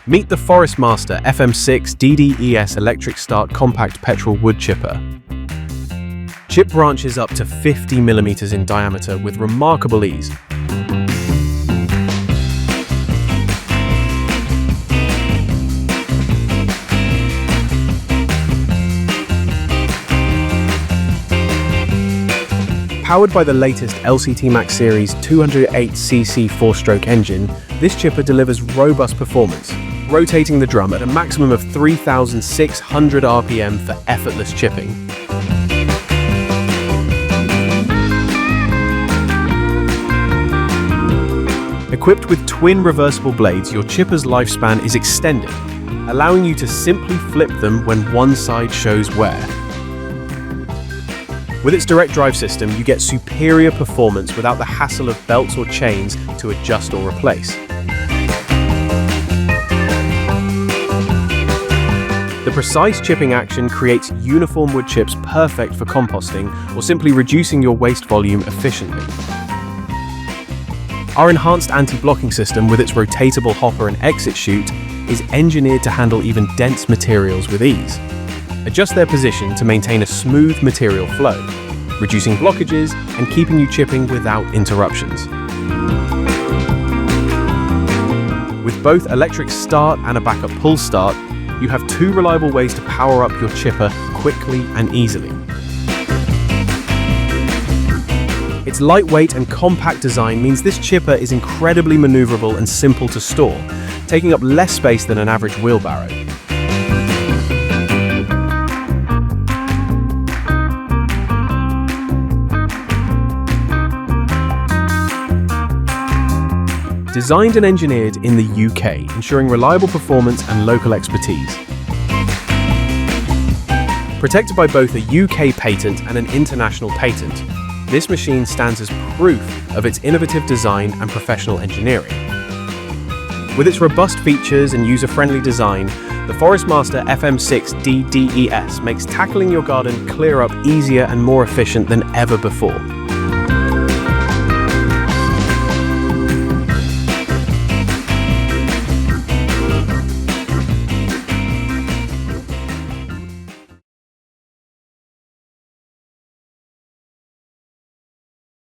Meet the Forest Master FM6DDES electric start compact petrol wood chipper. Chip branches up to 50 mm in diameter with remarkable ease. Powered by the latest LCT Maxx Series 208cc 4-stroke engine, this chipper delivers robust performance, rotating the drum at a maximum of 3,600 RPM for effortless chipping. Equipped with twin reversible blades, your chipper's lifespan is extended, allowing you to simply flip them when one side shows wear. With its direct drive system, you get superior performance without the hassle of belts or chains to adjust or replace. The precise chipping action creates uniform wood chips perfect for composting or simply reducing your waste volume efficiently. Our enhanced anti-blocking system with its rotatable hopper and exit chute is engineered to handle even dense materials with ease. Adjust their position to maintain a smooth material flow, reducing blockages and keeping you chipping without interruptions. With both electric start and a backup pull start, you have two reliable ways to power up your chipper quickly and easily. Its lightweight and compact design means this chipper is incredibly maneuverable and simple to store, taking up less space than an average wheelbarrow. Designed and engineered in the UK, ensuring reliable performance and local expertise. Protected by both a UK patent and an international patent, this machine stands as proof of its innovative design and professional engineering. With its robust features and user-friendly design, the Forest Master FM6DDES makes tackling your garden clear up easier and more efficient than ever before.